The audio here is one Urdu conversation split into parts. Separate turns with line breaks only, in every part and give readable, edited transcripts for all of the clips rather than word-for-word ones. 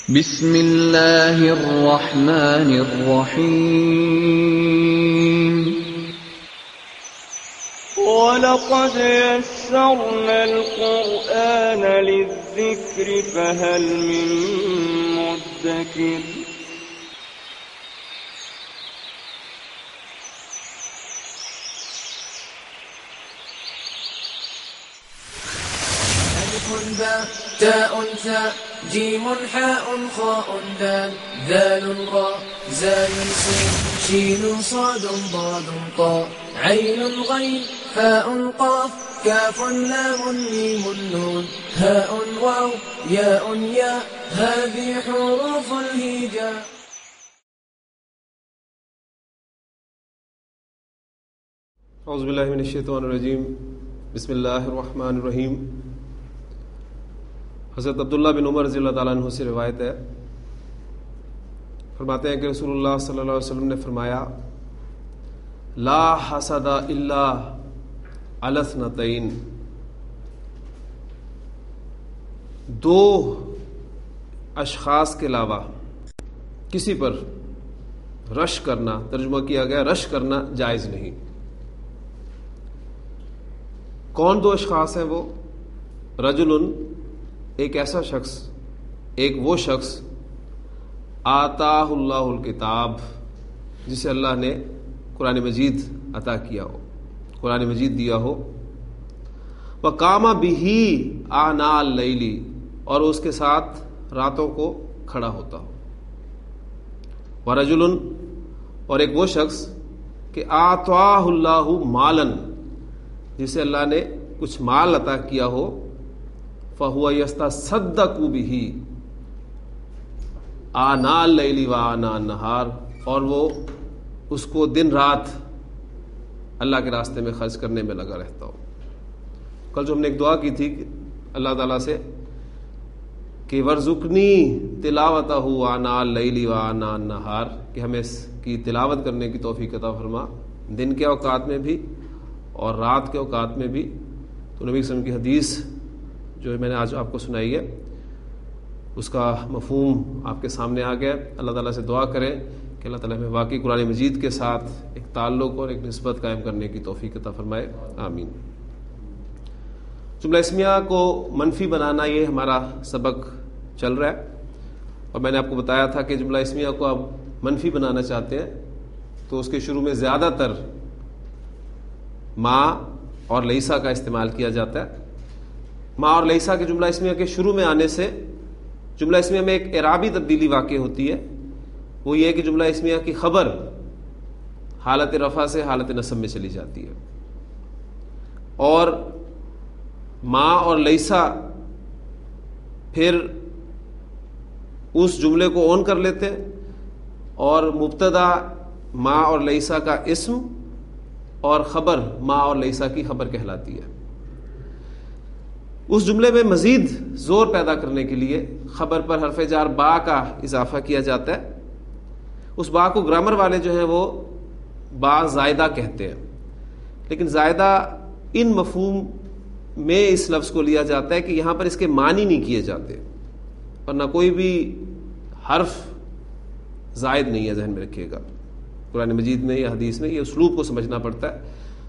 بسم اللہ الرحمن الرحیم
وَلَقَدْ يَسَّرْنَا الْقُرْآنَ لِلذِّكْرِ فَهَلْ مِن مُّدَّكِرٍ
ألف باء تاء ثاء جيم حاء خاء دال ذال راء زال سين شين صاد ضاد طاء عين غين فاء قاف كاف لام ميم نون هاء واو ياء ياء هذه حروف الهجاء.
اعوذ باللہ من الشیطان الرجیم بسم اللہ الرحمن الرحیم. حضرت عبداللہ بن عمر رضی اللہ تعالیٰ عنہ سے روایت ہے، فرماتے ہیں کہ رسول اللہ صلی اللہ علیہ وسلم نے فرمایا لا حسد الا علی اثنتین، دو اشخاص کے علاوہ کسی پر رش کرنا، ترجمہ کیا گیا رش کرنا جائز نہیں. کون دو اشخاص ہیں وہ؟ رجل، ایک ایسا شخص، ایک وہ شخص آتاہ اللہ الکتاب، جسے اللہ نے قرآن مجید عطا کیا ہو، قرآن مجید دیا ہو، وقام بہ آناء اللیل، اور اس کے ساتھ راتوں کو کھڑا ہوتا ہو. ورجل، اور ایک وہ شخص کہ آتاہ اللہ مالا، جسے اللہ نے کچھ مال عطا کیا ہو، فَهُوَ يَسْتَصَدَّقُ بِهِ آناء اللیل وآناء النہار، اور وہ اس کو دن رات اللہ کے راستے میں خرچ کرنے میں لگا رہتا ہو. کل جو ہم نے ایک دعا کی تھی کہ اللہ تعالیٰ سے کہ وَرْزُقْنِی تِلَاوَتَهُ آناء اللیل وآناء النہار، کہ ہمیں اس کی تلاوت کرنے کی توفیق عطا فرما، دن کے اوقات میں بھی اور رات کے اوقات میں بھی. تو نبی صلی اللہ علیہ وسلم کی حدیث جو میں نے آج آپ کو سنائی ہے، اس کا مفہوم آپ کے سامنے آ گیا. اللہ تعالیٰ سے دعا کریں کہ اللہ تعالیٰ ہمیں واقعی قرآن مجید کے ساتھ ایک تعلق اور ایک نسبت قائم کرنے کی توفیق عطا فرمائے، آمین. جملہ اسمیہ کو منفی بنانا، یہ ہمارا سبق چل رہا ہے، اور میں نے آپ کو بتایا تھا کہ جملہ اسمیہ کو آپ منفی بنانا چاہتے ہیں تو اس کے شروع میں زیادہ تر ما اور لیسا کا استعمال کیا جاتا ہے. ما اور لیسا کے جملہ اسمیہ کے شروع میں آنے سے جملہ اسمیہ میں ایک اعرابی تبدیلی واقع ہوتی ہے. وہ یہ کہ جملہ اسمیہ کی خبر حالت رفع سے حالت نصب میں چلی جاتی ہے، اور ما اور لیسا پھر اس جملے کو اون کر لیتے ہیں، اور مبتدا ما اور لیسا کا اسم اور خبر ما اور لیسا کی خبر کہلاتی ہے. اس جملے میں مزید زور پیدا کرنے کے لیے خبر پر حرف جار با کا اضافہ کیا جاتا ہے. اس با کو گرامر والے جو ہیں وہ با زائدہ کہتے ہیں، لیکن زائدہ ان مفہوم میں اس لفظ کو لیا جاتا ہے کہ یہاں پر اس کے معنی نہیں کیے جاتے، اور نہ کوئی بھی حرف زائد نہیں ہے. ذہن میں رکھیے گا، قرآن مجید میں یا حدیث میں یہ اسلوب کو سمجھنا پڑتا ہے.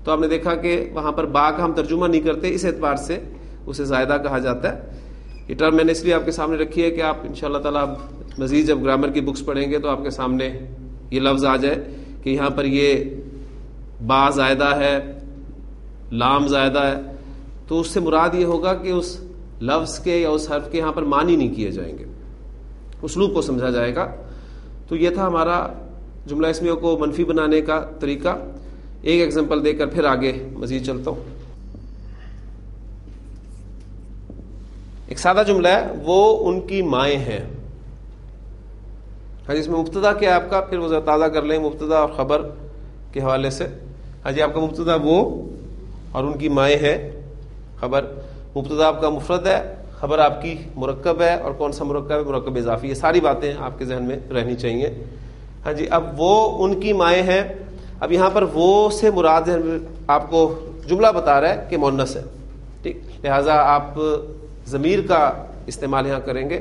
تو آپ نے دیکھا کہ وہاں پر با کا ہم ترجمہ نہیں کرتے، اس اعتبار سے اسے زائدہ کہا جاتا ہے. یہ ٹرم میں نے اس لیے آپ کے سامنے رکھی ہے کہ آپ انشاءاللہ تعالیٰ مزید جب گرامر کی بکس پڑھیں گے تو آپ کے سامنے یہ لفظ آ جائے کہ یہاں پر یہ با زائدہ ہے، لام زائدہ ہے، تو اس سے مراد یہ ہوگا کہ اس لفظ کے یا اس حرف کے یہاں پر معنی نہیں کیے جائیں گے، اسلوب کو سمجھا جائے گا. تو یہ تھا ہمارا جملہ اسمیہ کو منفی بنانے کا طریقہ. ایک ایگزامپل دے کر پھر آگے مزید چلتا ہوں. ایک سادہ جملہ ہے، وہ ان کی مائیں ہیں. ہاں جی، اس میں مبتدا کیا ہے آپ کا، پھر وہ ذرا تازہ کر لیں مبتدا اور خبر کے حوالے سے. ہاں جی، آپ کا مبتدا وہ اور ان کی مائیں ہیں، خبر. مبتدا آپ کا مفرد ہے، خبر آپ کی مرکب ہے، اور کون سا مرکب ہے؟ مرکب اضافی. یہ ساری باتیں آپ کے ذہن میں رہنی چاہیے. ہاں جی، اب وہ ان کی مائیں ہیں. اب یہاں پر وہ سے مراد آپ کو جملہ بتا رہا ہے کہ مؤنث ہے، ٹھیک. لہٰذا آپ ضمیر کا استعمال یہاں کریں گے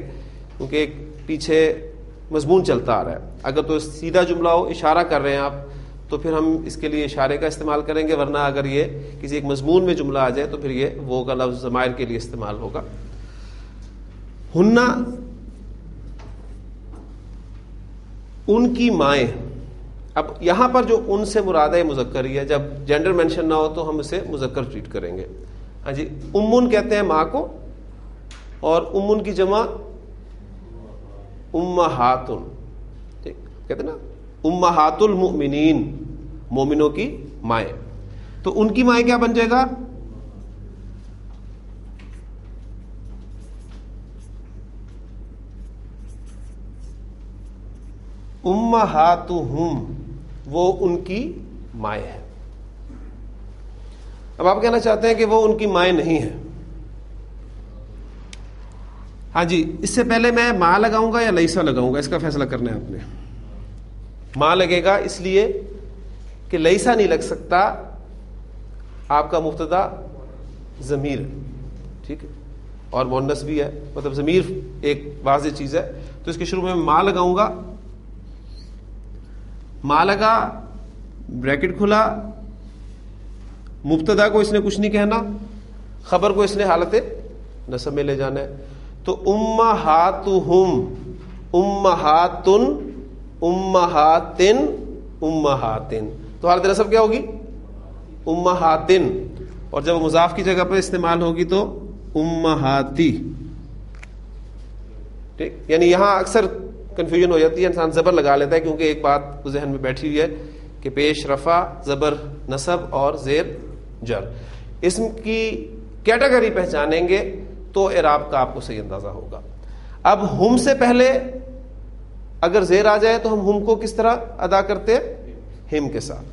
کیونکہ ایک پیچھے مضمون چلتا آ رہا ہے. اگر تو سیدھا جملہ ہو، اشارہ کر رہے ہیں آپ، تو پھر ہم اس کے لیے اشارے کا استعمال کریں گے، ورنہ اگر یہ کسی ایک مضمون میں جملہ آ جائے تو پھر یہ وہ کا لفظ ضمائر کے لیے استعمال ہوگا. ہننا ان کی مائیں. اب یہاں پر جو ان سے مراد ہے مذکر ہی ہے، جب جینڈر مینشن نہ ہو تو ہم اسے مذکر ٹریٹ کریں گے. ہاں جی، امن کہتے ہیں ماں کو، اور امن کی جمع امہاتن، کہتے ہیں نا امہات المؤمنین، مومنوں کی مائیں. تو ان کی مائیں کیا بن جائے گا؟ امہاتہم، وہ ان کی مائیں ہیں. اب آپ کہنا چاہتے ہیں کہ وہ ان کی مائیں نہیں ہیں. ہاں جی، اس سے پہلے میں ماں لگاؤں گا یا لیسا لگاؤں گا، اس کا فیصلہ کرنا ہے آپ نے. ماں لگے گا اس لیے کہ لیسا نہیں لگ سکتا، آپ کا مبتدا ضمیر ہے، ٹھیک ہے، اور مؤنث بھی ہے، مطلب ضمیر ایک واضح چیز ہے. تو اس کے شروع میں ماں لگاؤں گا. ماں لگا، بریکٹ کھلا، مبتدا کو اس نے کچھ نہیں کہنا، خبر کو اس نے حالت نصب میں لے جانا ہے. تو امہاتہم، امہاتن، امہاتن، امہاتن، تو حالت نصب کیا ہوگی؟ امہاتن. اور جب مضاف کی جگہ پر استعمال ہوگی تو امہاتی. ٹھیک، یعنی یہاں اکثر کنفیوژن ہو جاتی ہے، انسان زبر لگا لیتا ہے کیونکہ ایک بات ذہن میں بیٹھی ہوئی ہے کہ پیش رفع، زبر نصب اور زیر جر. اسم کی کیٹیگری پہچانیں گے تو اعراب کا آپ کو صحیح اندازہ ہوگا. اب ہم سے پہلے اگر زیر آ جائے تو ہم ہم کو کس طرح ادا کرتے ہیں؟ ہم کے ساتھ.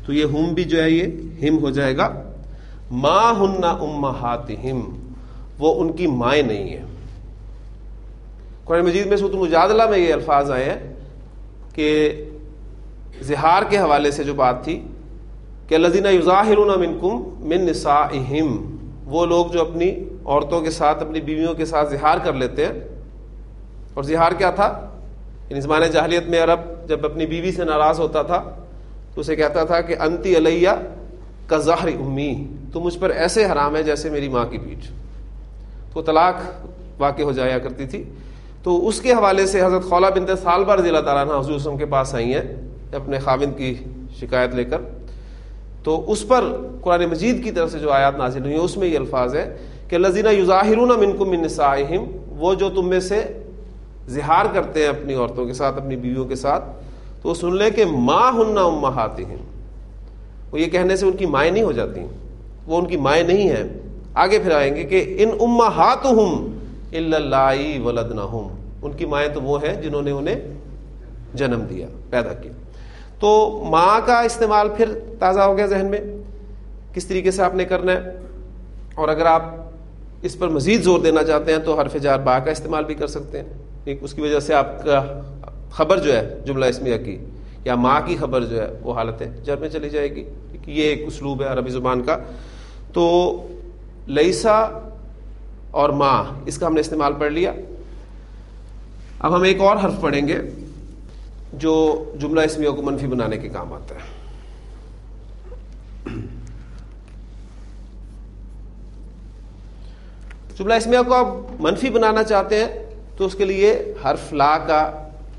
تو یہ ہم بھی جو ہے یہ ہم ہو جائے گا. ما ہن امہاتہم، وہ ان کی مائیں نہیں ہیں. قرآن مجید میں سورۃ المجادلہ میں یہ الفاظ آئے ہیں کہ زہار کے حوالے سے جو بات تھی کہ الذین یظاہرون منکم من نسائہم، وہ لوگ جو اپنی عورتوں کے ساتھ، اپنی بیویوں کے ساتھ زہار کر لیتے ہیں. اور زہار کیا تھا؟ یعنی زمانے جاہلیت میں عرب جب اپنی بیوی سے ناراض ہوتا تھا تو اسے کہتا تھا کہ انتی علیہ کظہر امی، تو مجھ پر ایسے حرام ہے جیسے میری ماں کی پیٹھ. تو طلاق واقع ہو جایا کرتی تھی. تو اس کے حوالے سے حضرت خولہ بنت ثعلبہ رضی اللہ تعالیٰ عنہ حضور صلی اللہ علیہ وسلم کے پاس آئی ہیں اپنے خاوند کی شکایت لے کر. تو اس پر قرآن مجید کی طرف سے جو آیات نازل ہوئی ہیں اس میں یہ الفاظ ہے کہ الذین یظاہرون منکم من نسائہم، وہ جو تم میں سے زہار کرتے ہیں اپنی عورتوں کے ساتھ، اپنی بیویوں کے ساتھ. تو وہ سن لیں کہ ما ہن امہاتہم، وہ یہ کہنے سے ان کی مائیں نہیں ہو جاتی، وہ ان کی مائیں نہیں ہیں. آگے پھر آئیں گے کہ ان امہاتہم الا اللائی ولدنہم، ان کی مائیں تو وہ ہیں جنہوں نے انہیں جنم دیا، پیدا کیا. تو ماں کا استعمال پھر تازہ ہو گیا ذہن میں کس طریقے سے آپ نے کرنا ہے. اور اگر آپ اس پر مزید زور دینا چاہتے ہیں تو حرف جار با کا استعمال بھی کر سکتے ہیں. اس کی وجہ سے آپ کا خبر جو ہے جملہ اسمیہ کی یا ماں کی خبر جو ہے وہ حالت جر میں چلی جائے گی. یہ ایک اسلوب ہے عربی زبان کا. تو لیسا اور ماں، اس کا ہم نے استعمال پڑھ لیا. اب ہم ایک اور حرف پڑھیں گے جو جملہ اسمیہ کو منفی بنانے کے کام آتا ہے. جملہ اسمیہ کو آپ منفی بنانا چاہتے ہیں تو اس کے لیے حرف لا کا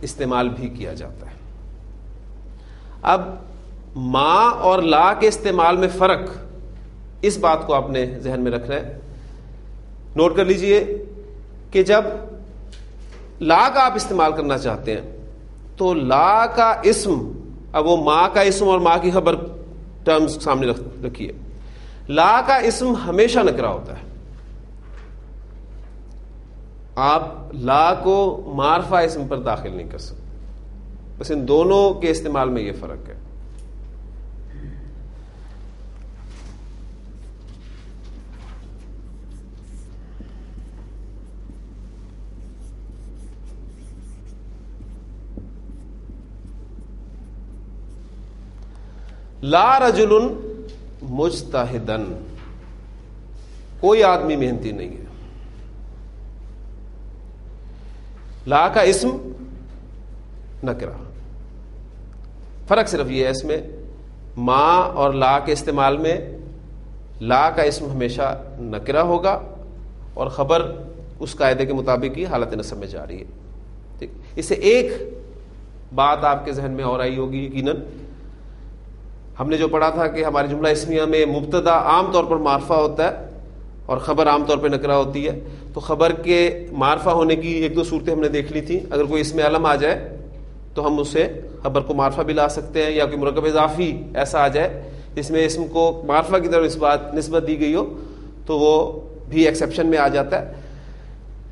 استعمال بھی کیا جاتا ہے. اب ما اور لا کے استعمال میں فرق، اس بات کو آپ نے ذہن میں رکھنا ہے. نوٹ کر لیجئے کہ جب لا کا آپ استعمال کرنا چاہتے ہیں تو لا کا اسم، اب وہ ماں کا اسم اور ماں کی خبر ٹرمز سامنے رکھیے. لا کا اسم ہمیشہ نکرہ ہوتا ہے. آپ لا کو معرفہ اسم پر داخل نہیں کر سکتے. بس ان دونوں کے استعمال میں یہ فرق ہے. لا رجل مجتہدن، کوئی آدمی محنتی نہیں ہے. لا کا اسم نکرہ. فرق صرف یہ ہے اس میں ما اور لا کے استعمال میں لا کا اسم ہمیشہ نکرہ ہوگا اور خبر اس قاعدے کے مطابق ہی حالت نصب میں جاری ہے. ٹھیک. اس سے ایک بات آپ کے ذہن میں اور آئی ہوگی یقیناً. ہم نے جو پڑھا تھا کہ ہماری جملہ اسمیہ میں مبتدا عام طور پر معرفہ ہوتا ہے اور خبر عام طور پہ نکرہ ہوتی ہے. تو خبر کے معرفہ ہونے کی ایک دو صورتیں ہم نے دیکھ لی تھیں. اگر کوئی اسم علم آ جائے تو ہم اسے خبر کو معرفہ بھی لا سکتے ہیں, یا کوئی مرکب اضافی ایسا آ جائے جس میں اسم کو معرفہ کی طرف نسبت دی گئی ہو تو وہ بھی ایکسیپشن میں آ جاتا ہے.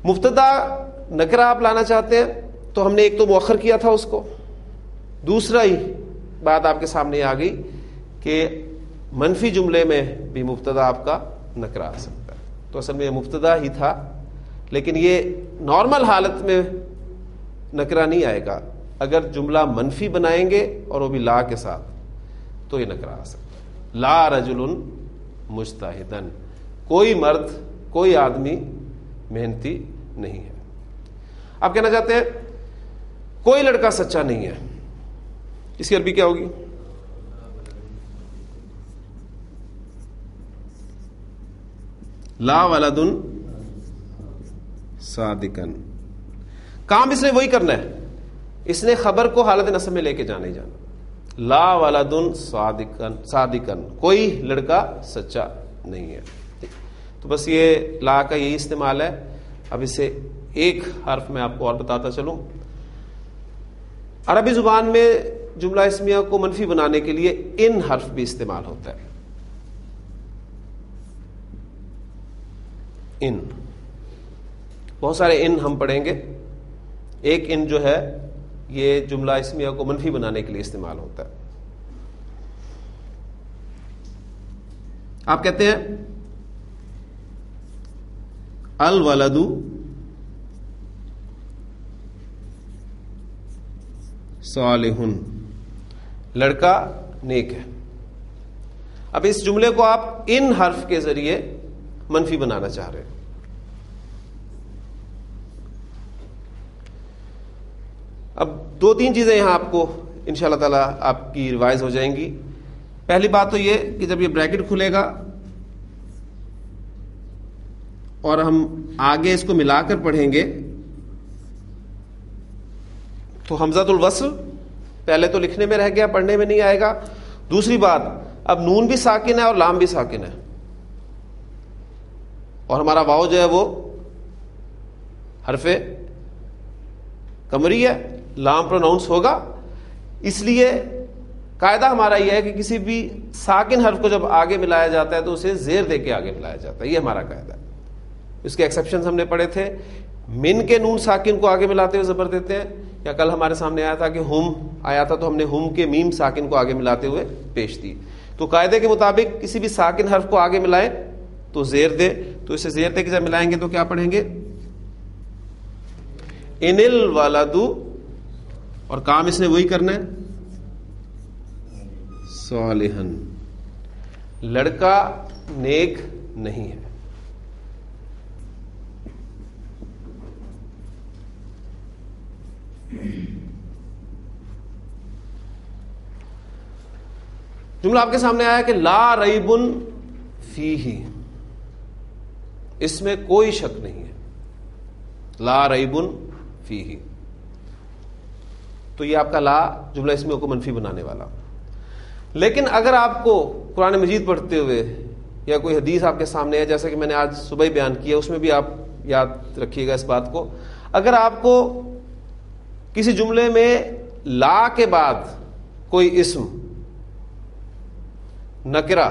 مبتدا نکرہ آپ لانا چاہتے ہیں تو ہم نے ایک تو مؤخر کیا تھا اس کو, دوسرا ہی بات آپ کے سامنے آ گئی کہ منفی جملے میں بھی مبتدا آپ کا نکرہ آ سکتا ہے. تو اصل میں یہ مبتدا ہی تھا, لیکن یہ نارمل حالت میں نکرہ نہیں آئے گا. اگر جملہ منفی بنائیں گے اور وہ بھی لا کے ساتھ تو یہ نکرہ آ سکتا ہے. لا رجل مجتہدن, کوئی مرد کوئی آدمی محنتی نہیں ہے. آپ کہنا چاہتے ہیں کوئی لڑکا سچا نہیں ہے, اس کی عربی کیا ہوگی؟ لا ولد صادقن. کام اس نے وہی کرنا ہے, اس نے خبر کو حالت نصب میں لے کے جانا ہی جانا. لا ولد صادقن, کوئی لڑکا سچا نہیں ہے. تو بس یہ لا کا یہی استعمال ہے. اب اس سے ایک حرف میں آپ کو اور بتاتا چلوں. عربی زبان میں جملہ اسمیہ کو منفی بنانے کے لیے ان حرف بھی استعمال ہوتا ہے. ان, بہت سارے ان ہم پڑھیں گے. ایک ان جو ہے یہ جملہ اسمیہ کو منفی بنانے کے لیے استعمال ہوتا ہے. آپ کہتے ہیں الولد صالح, لڑکا نیک ہے. اب اس جملے کو آپ ان حرف کے ذریعے منفی بنانا چاہ رہے ہیں. اب دو تین چیزیں یہاں آپ کو انشاءاللہ تعالی آپ کی ریوائز ہو جائیں گی. پہلی بات تو یہ کہ جب یہ بریکٹ کھلے گا اور ہم آگے اس کو ملا کر پڑھیں گے تو حمزۃ الوصل پہلے تو لکھنے میں رہ گیا, پڑھنے میں نہیں آئے گا. دوسری بات, اب نون بھی ساکن ہے اور لام بھی ساکن ہے, اور ہمارا واو جو ہے وہ حرف قمری ہے, لام پروناؤنس ہوگا. اس لیے قاعدہ ہمارا یہ ہے کہ کسی بھی ساکن حرف کو جب آگے ملایا جاتا ہے تو اسے زیر دے کے آگے ملایا جاتا ہے. یہ ہمارا قاعدہ ہے. اس کے ایکسیپشنز ہم نے پڑھے تھے. من کے نون ساکن کو آگے ملاتے ہوئے زبر دیتے ہیں, یا کل ہمارے سامنے آیا تھا کہ ہم آیا تھا تو ہم نے ہم کے میم ساکن کو آگے ملاتے ہوئے پیش دی. تو قاعدے کے مطابق کسی بھی ساکن حرف کو آگے ملائے تو زیر دے. تو اسے زیر دے کے جب ملائیں گے تو کیا پڑھیں گے؟ ان الولد, اور کام اس نے وہی کرنا ہے, صالحن, لڑکا نیک نہیں ہے. جملہ آپ کے سامنے آیا کہ لا ریبن فیہ, اس میں کوئی شک نہیں ہے. لا ریبن فیہ, تو یہ آپ کا لا جملہ اسمیہ کو منفی بنانے والا. لیکن اگر آپ کو قرآن مجید پڑھتے ہوئے یا کوئی حدیث آپ کے سامنے ہے, جیسا کہ میں نے آج صبح ہی بیان کیا, اس میں بھی آپ یاد رکھیے گا اس بات کو, اگر آپ کو کسی جملے میں لا کے بعد کوئی اسم نکرہ